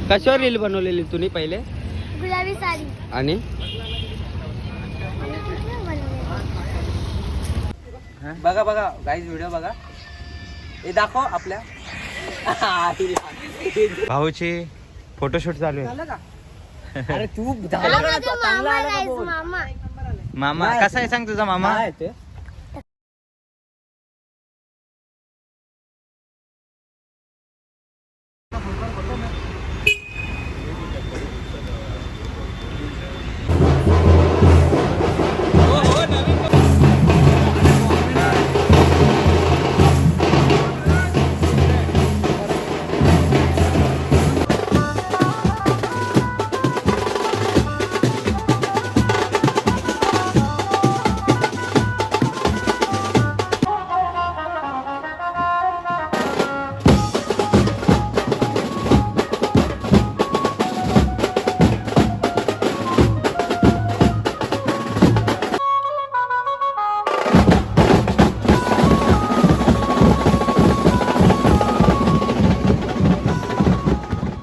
कशावर रील बनवलेली तुम्ही पहिले? गुलाबी साडी आणि बघा बघा गाईज व्हिडिओ बघा. हे दाखव आपल्या भाऊची फोटोशूट चालू आहे. अरे तू मामा मामा कसा आहे सांग तुझा मामा?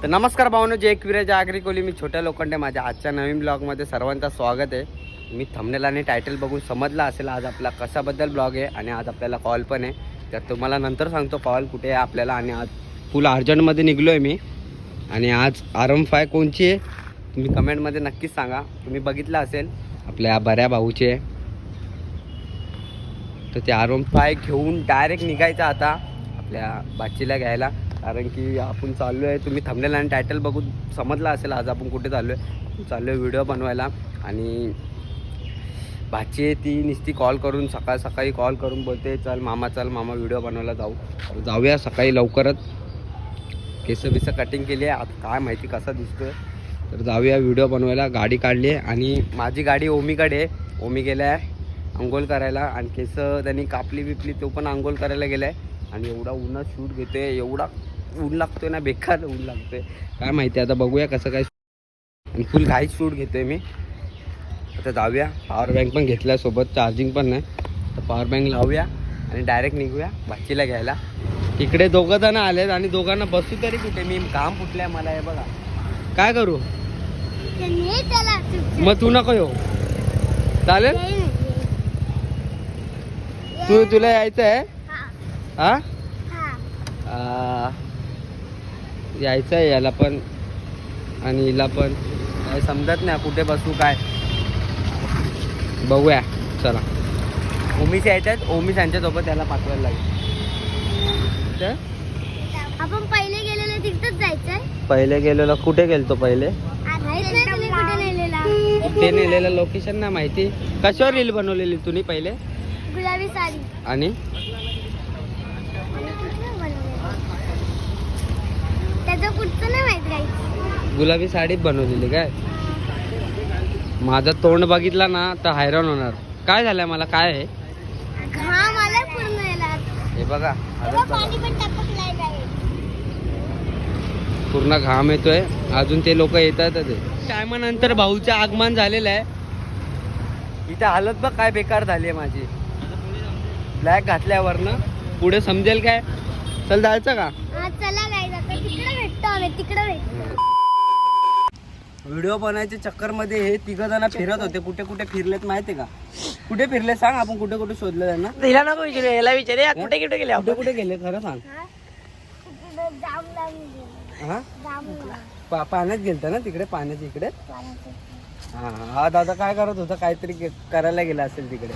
नमस्कार भावनो, जय एकविराज आगरी कोली. मी छोट्या लोखंडे. माझ्या आजच्या नवीन ब्लॉगमध्ये सर्वांचं स्वागत आहे. मी थंबनेल आणि टायटल बघून समजला असेल आज आपला कशाबद्दल ब्लॉग आहे. आणि आज आपल्याला कॉल पण आहे, तर तुम्हाला नंतर सांगतो कॉल कुठे आहे आपल्याला. आणि आज फुल अर्जंटमध्ये निघलो आहे मी. आणि आज RM5 कोणची आहे तुम्ही कमेंटमध्ये नक्कीच सांगा. तुम्ही बघितलं असेल आपल्या बऱ्या भाऊचे, तर ते RM5 घेऊन डायरेक्ट निघायचं आता आपल्या बाचीला घ्यायला. कारण की आपण चाललो आहे, तुम्ही थंबनेल आणि टायटल बघून समजला असेल आज आपण कुठे चाललो आहे. आपण चाललो आहे व्हिडिओ बनवायला. आणि भाची ती नुसती कॉल करून सकाळी कॉल करून बोलते चल मामा व्हिडिओ बनवायला जाऊया सकाळी लवकरच. केस कटिंग केली आहे, आता काय माहिती कसा दिसतोय, तर जाऊया व्हिडिओ बनवायला. गाडी काढली आहे आणि माझी गाडी ओमीकडे आहे. ओमी गेला आहे अंघोळ करायला आणि केस त्यांनी कापली बिपली, तो पण अंघोळ करायला गेला आहे. आणि एवढा उन्हात शूट घेतोय, एवढा ऊन लागतोय ना, बेकार ऊन लागतोय काय माहिती. आता बघूया कसं काय. आणि फुल घाईत शूट घेतोय मी. आता जाऊया. पॉवर बँक पण घेतला सोबत, चार्जिंग पण नाही, तर पॉवर बँक लावूया आणि डायरेक्ट निघूया भाचीला घ्यायला. इकडे दोघं जण आलेत आणि दोघांना बसू तरी कुठे, मी घाम फुटलाय मला. हे बघा काय करू. मग तू नको येऊ चालेल. तुला यायचं आहे? हा यायचं आहे याला पण आणि हिला पण. काय समजत नाही कुठे बसू काय. बघूया चला. ओमीस यायच्यात, ओमीस यांच्यासोबत त्याला पाठवायला लागेल. आपण पहिले गेलेलं तिथंच जायचंय. पहिले गेलेलो कुठे गेलतो पहिले? ते नेलेलं लोकेशन ना माहिती. कशावर रील बनवलेली तुम्ही पहिले? गुलाबी साडी आणि त्याचं कुठचं नाही माहित काही. गुलाबी साडीत बनवलेली काय? माझं तोंड बघितला ना तर हैराण होणार. काय झालंय मला, काय आहे? घाम आलाय पूर्ण याला. हे बघा पाणी पण टपकलाय काय. पूर्ण घाम येतोय. अजून ते लोक येतातच. टायमानंतर भाऊचं आगमन झालेलं आहे. इथे हालत बघ काय बेकार झाली आहे माझी. ब्लॅक घातल्यावरनं पुढे समजेल काय. चल जायचं का? चला काय तिकडे भेटतो आम्ही, तिकडे भेटतो. व्हिडिओ बनवायच्या चक्कर मध्ये हे तिघं जण फिरत होते. कुठे कुठे फिरलेत माहितीये का? कुठे फिरले सांग, आपण कुठे कुठे शोधलं त्यांना. तिला नको विचारू, याला विचारे कुठे कुठे गेले. कुठे कुठे गेले खरं सांग. हा पाण्यात गेलता ना तिकडे, पाण्याच्या इकडे. हा दादा काय करत होता, काहीतरी करायला गेला असेल तिकडे.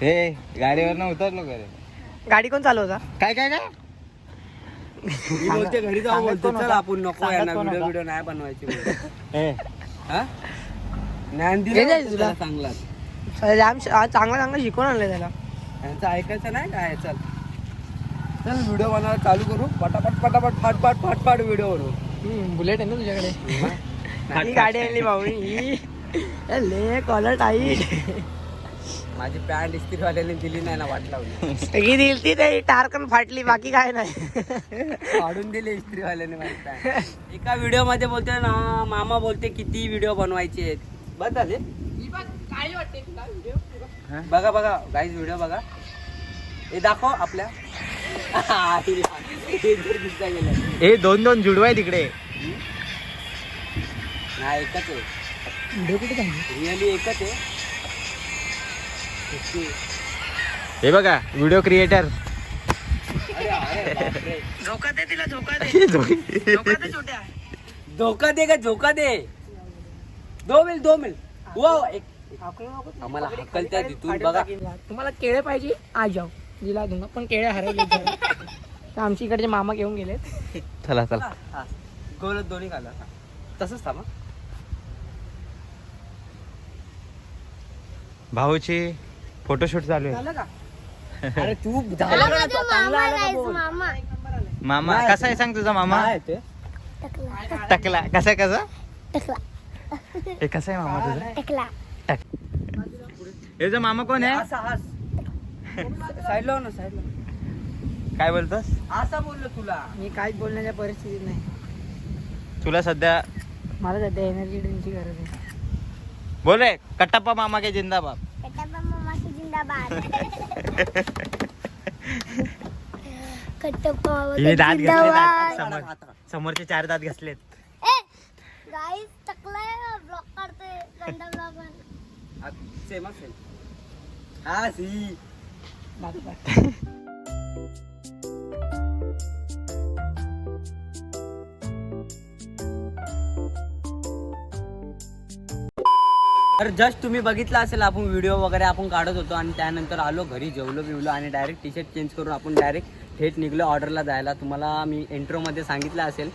हे गाडीवर उतरलो घरी. गाडी कोण चालवता? काय काय काय बोलते घरी जाऊ बोलतो. चल आपण नको यांना व्हिडिओ नाही बनवायची. ज्ञान दिलं तुला चांगला. चांगला शिकवून आणलं त्याला. यांचं ऐकायचं नाही काय. चल व्हिडिओ बनवायला चालू करू. पटापट फाटफाट व्हिडिओ बनवू. बुलेट आहे ना तुझ्याकडे? ही गाडी आणली भाऊ ले कॉलर टाईट. माझी पॅन्ट इस्त्रीवाल्याने दिली नाही ना, वाट लावली. ही दिली ती नाही, टारकन फाटली, बाकी काय नाही. काढून दिले इस्त्रीवाल्याने माझी पॅन्ट. एका व्हिडिओ मध्ये बोलते ना मामा, बोलते किती व्हिडिओ बनवायचे आहेत. बस झाले. बघा गाईज व्हिडिओ बघा. हे दाखव आपल्या. हे दोन जुडवाय तिकडे. नाही एकच आहे, व्हिडिओ कुठे सांगू? रिअली एकच आहे. हे बघा व्हिडिओ क्रिएटर. अरे अरे बापरे. झोका दे तिला, झोका दे, झोका दे छोट्या. धोका दे का झोका दे. 2 मिनिट वो एक आम्हाला हकलत्या तिथून बघा. तुम्हाला केळे पाहिजे आज जाऊ दिला दूंगा, पण केळे हरवले जरा. तर आमच्या इकडचे मामा घेऊन गेलेत. चला चला. हा, गोलत दोन्ही घाला. तसंच थांबा. भाऊची फोटोशूट चालू आहे. झालं का? अरे तू हा झालं का? माझा चांगला मामा आला का राईस, बोल? मामा. मामा नाही. कसा आहे सांग तुझा मामा. काय ते? टकला टकला कसा कसा टकला हे कसा आहे मामा तुझा. टकला. हे जो मामा कोण आहे. असा हास. साईडला हो ना, साईडला. काय बोलतोस. असा बोललो तुला. मी काहीच बोलण्याच्या परिस्थितीत नाही. तुला सध्या मला सध्या एनर्जी ड्रिंकची गरज आहे. बोल रे कट्टाप्पा मामा के जिंदाबाद. कट्टाप्पा मामा की जिंदाबाद. कट्टाप्पा मामा हे की दात घातले जिंदाबाद. समोर समोरचे 4 दात घासलेत. ए गाईस टकलाय ब्लॉक काढतोय गंडा ब्लॉग. Same same. हा सी. तर जस्ट तुम्ही बघितलं असेल आपण व्हिडिओ वगैरे आपण काढत होतो आणि त्यानंतर आलो घरी, जेवलो बिवलो आणि डायरेक्ट टी शर्ट चेंज करून आपण डायरेक्ट थेट निघलो ऑर्डरला जायला. तुम्हाला मी इंट्रोमध्ये सांगितलं असेल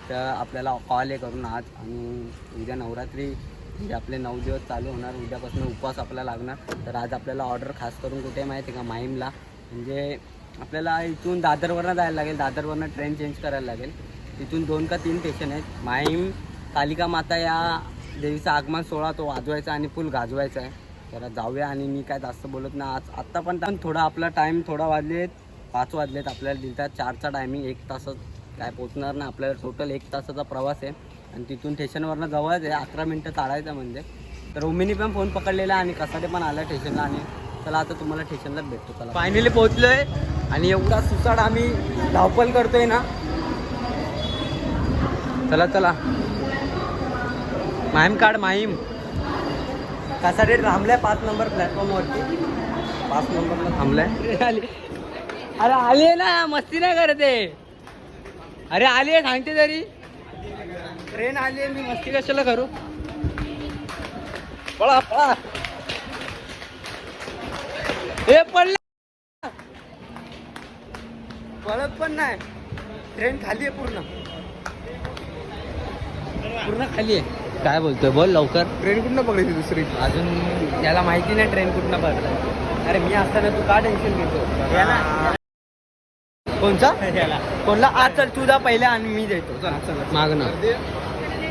तर आपल्याला कॉल आहे करून आज. आणि उद्या नवरात्री म्हणजे आपले 9 दिवस चालू होणार. उद्यापासून उपवास आपल्याला लागणार. तर आज आपल्याला ऑर्डर खास करून कुठे माहिती आहे का, माहीमला. म्हणजे आपल्याला इथून दादरवरनं जायला लागेल. दादरवरनं ट्रेन चेंज करायला लागेल. तिथून 2 का 3 स्टेशन आहेत. माहीम कालिका माता या देवीचा आगमन सोहळा तो वाजवायचा आणि फुल गाजवायचा आहे. तर जाऊया. आणि मी काय जास्त बोलत ना आज आत्ता पण थोडा आपला टाईम थोडा वाजलेत 5 वाजलेत. आपल्याला दिलतात 4चा टायमिंग. 1 तासात काय पोचणार ना आपल्याला. टोटल 1 तासाचा प्रवास आहे आणि तिथून स्टेशनवरनं जवळच आहे. 11 मिनटं चालायचं म्हणजे. तर उमिनी पण फोन पकडलेला आणि कसाडे पण आला स्टेशनला. आणि चला आता तुम्हाला स्टेशनलाच भेटतो. चला फायनली पोहोचलोय आणि एवढा सुसाड आम्ही धावपल करतोय ना. चला चला माहीम काढ. माहीम कसाडे थांबलाय 5 नंबर प्लॅटफॉर्मवरती. 5 नंबरला थांबलाय. अरे आली ना, मस्ती नाही करते. अरे आली आहे सांगते तरी. ट्रेन आली आहे, मी मस्ती कशाला करू. पळा पळा. हे पडले पळत पण नाही. ट्रेन खाली आहे पूर्ण खाली आहे. काय बोलतोय बोल लवकर. ट्रेन कुठनं पकडायची दुसरी. अजून त्याला माहिती नाही ट्रेन कुठनं पडलं. अरे मी असताना तू का टेन्शन घेतो. कोणचा कोणला. आज चल तुझा पहिला आणि मी देतो. चल माग ना,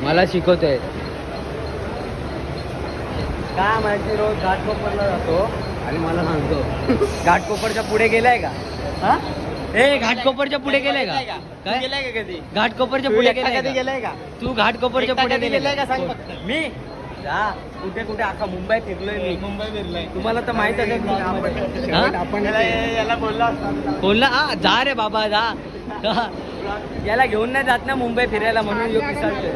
मला शिकवतोय. काय माहिती रोज घाटकोपरला जातो आणि मला सांगतो घाटकोपरच्या पुढे गेलाय का. हा ए घाटकोपरच्या पुढे गेलाय का. काय गेलाय का कधी. घाटकोपरच्या पुढे गेलाय गेलाय का. तू घाटकोपरच्या पुढे गेलाय का सांग फक्त. मी जा कुठे कुठे अख्खा मुंबई फिरलोय मी. मुंबई फिरलाय. तुम्हाला तर माहित आहे का. आपण याला बोलला बोलला हा जा रे बाबा जा. याला घेऊन नाही जात ना मुंबई फिरायला म्हणून यो पिसाळतोय.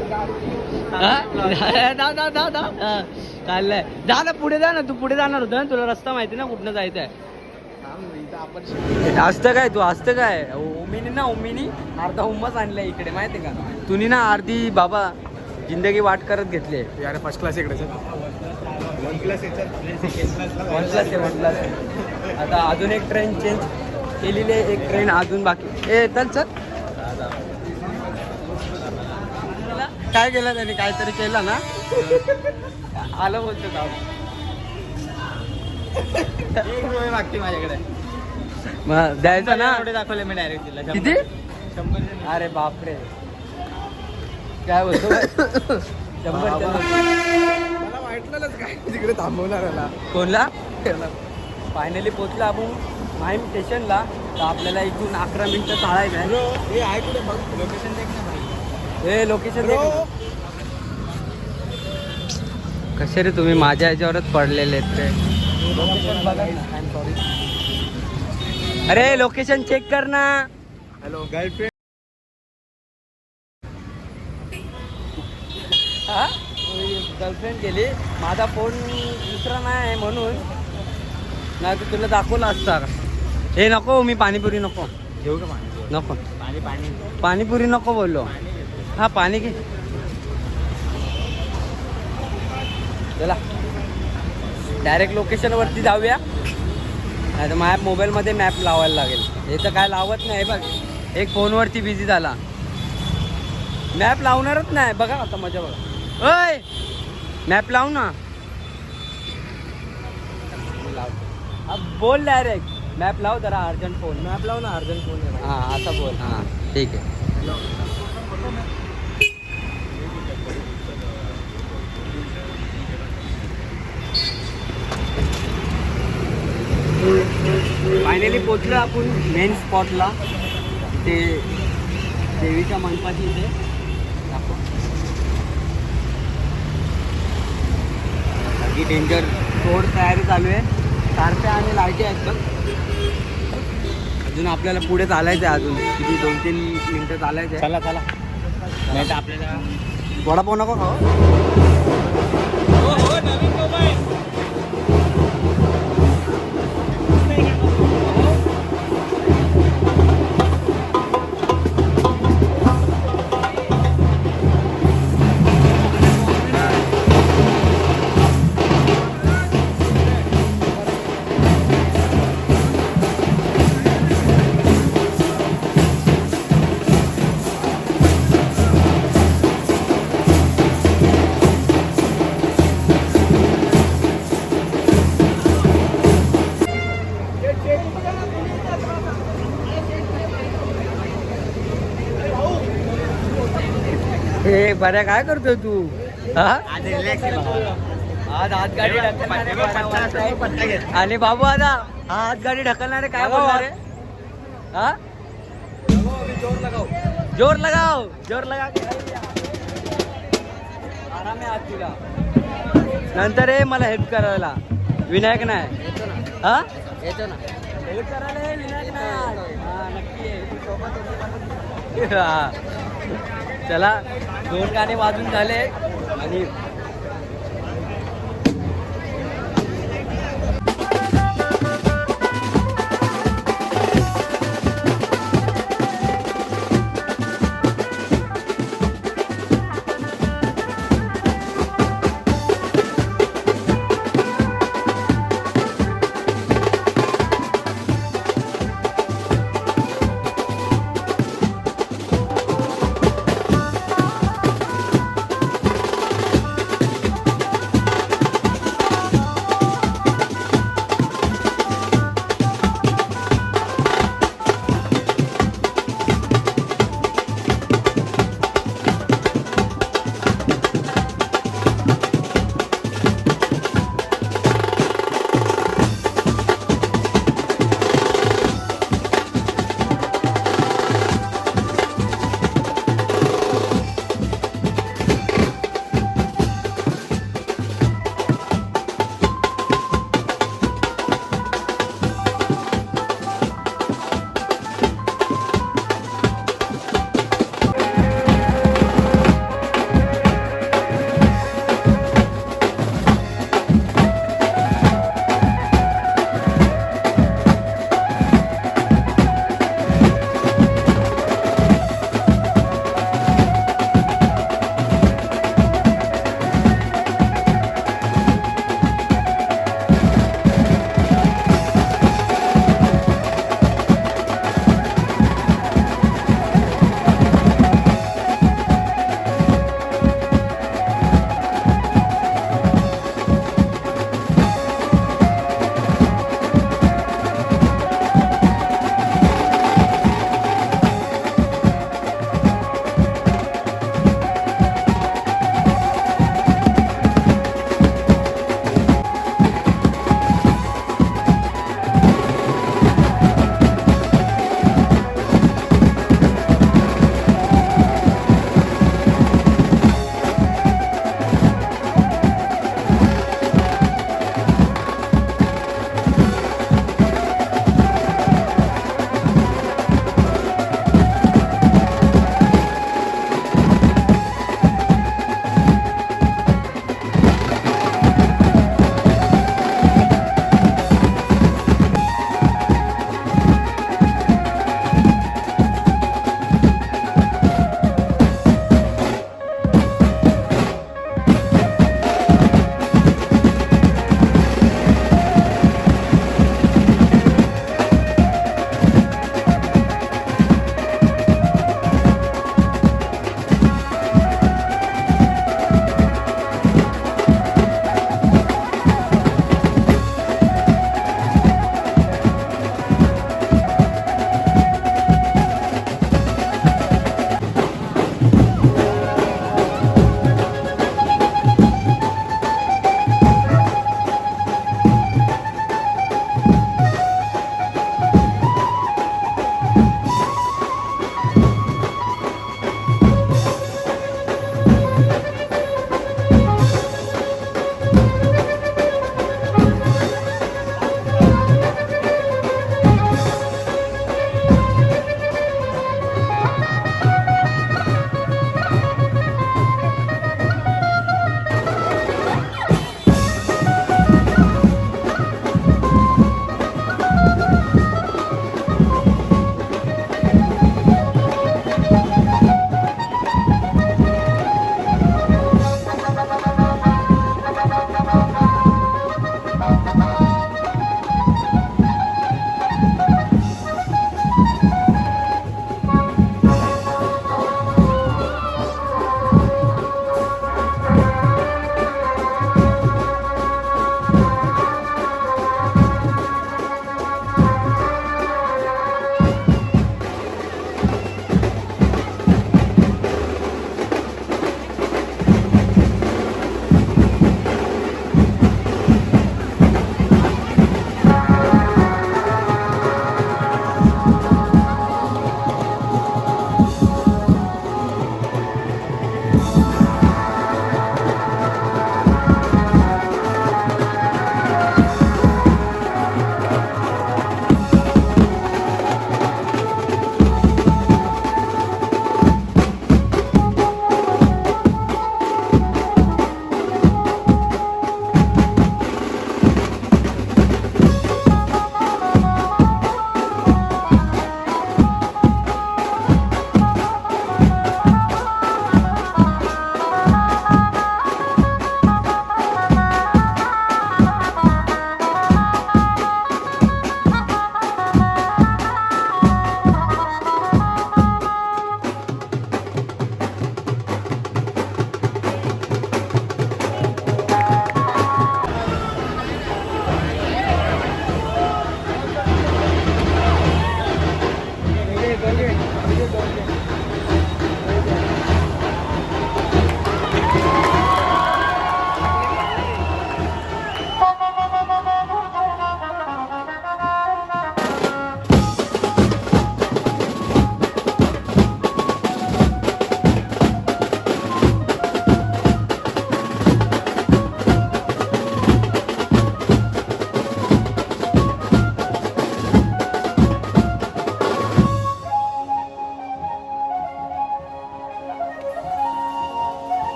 चाललंय जा ना पुढे जा ना. तू पुढे जाणार होता ना, तुला रस्ता माहिती ना कुठनं जायचंय. असतं काय तू असतं काय. ओमिनी ना ओमिनी अर्धा हुम्मस आणलाय इकडे माहिती का. तुम्ही ना अर्धी बाबा जिंदगी वाट करत घेतली. यार फर्स्ट क्लास इकडे. 1 क्लास वन प्लस आहे. आता अजून एक ट्रेन चेंज केलेली आहे. एक ट्रेन अजून बाकी. ए चल चल. काय केलं त्याने, काहीतरी केलं ना. आलं बोलतो जाऊ. मागते माझ्याकडे. मग द्यायचं ना. दाखवले मी डायरेक्ट तिला. किती. 100. अरे बापरे काय बोलतो. 100. मला वाटलंच काय तिकडे थांबवणार याला. कोणला. फायनली पोचला आपण माहीम स्टेशनला. तर आपल्याला इथून 11 मिनिटं चालायचं आहे. हे आहे कुठे बघ. लोकेशन देख ना भाई. हे लोकेशन कसे रे तुम्ही माझ्या ह्याच्यावरच पडलेले आहेत रे. लोकेशन बघा ना. I am sorry. अरे लोकेशन चेक कर ना. Hello girlfriend. गर्लफ्रेंड गेली. माझा फोन दुसरा नाही आहे म्हणून, नाही तर तुला दाखवलं असता. हे नको, मी पाणीपुरी नको. घेऊ का पाणी? नको पाणी पाणी पाणीपुरी नको बोललो. हा पाणी घे. चला डायरेक्ट लोकेशनवरती जाऊया, नाही तर माझ्या मोबाईलमध्ये मॅप लावायला लागेल. हे तर काय लावत नाही बघ, एक फोनवरती बिझी झाला. मॅप लावणारच नाही. बघा आता मजा बघा. ओय मॅप लावू ना. अब बोल डायरेक्ट मॅप लाव जरा, अर्जंट फोन. मॅप लाव ना, अर्जंट फोन. हां आता बोल. हां ठीक आहे. फायनली पोचलो आपण मेन स्पॉटला. ते देवीच्या मंडपाची इथे दाखव. बाकी डेंजर रोड तयारी चालू आहे. कारप्या आणि लाईटी आहेत बघ. अजून आपल्याला पुढे चालायचं आहे. अजून किती 2-3 मिनटं चालायचं आहे. चला चला, नाही तर आपल्याला वडापाव नको खाऊ. हे बऱ्या काय करतोय तू? हा आज रिलॅक्स आहे बाबा. आज हात गाडी ढकलणारे पत्ता घेत. आणि बाबू आता हा हात गाडी ढकलणारे काय बोलणार आहे? हा जोर लगाव, जोर लगा के. आराम आहे हात तुला. नंतर हे मला हेल्प करायला विनायक नाही. हा येतो ना हेल्प करायला. हे विनायक नाही. हा नक्की ये. हा चला 2 गाणे वाजून झाले आणि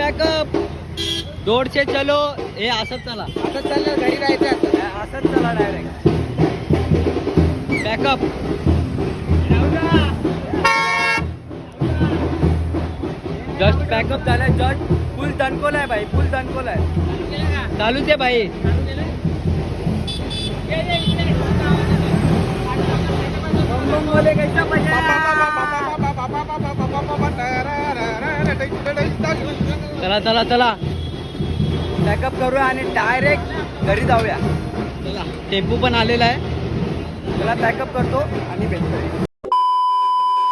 बॅकअप 150 चलो हे असंच चला आता चाललं घरी राहायचं आता. असंच चला डायरेक्ट बॅकअप जस्ट बॅकअप झालाय जस्ट फुल दणकोल आहे भाई फुल दणकोल आहे चालूच आहे भाई बम बोले कैसा मजा चला चला चला बॅकअप करूया आणि डायरेक्ट घरी जाऊया चला टेम्पो पण आलेला आहे त्याला बॅकअप करतो आणि भेटतो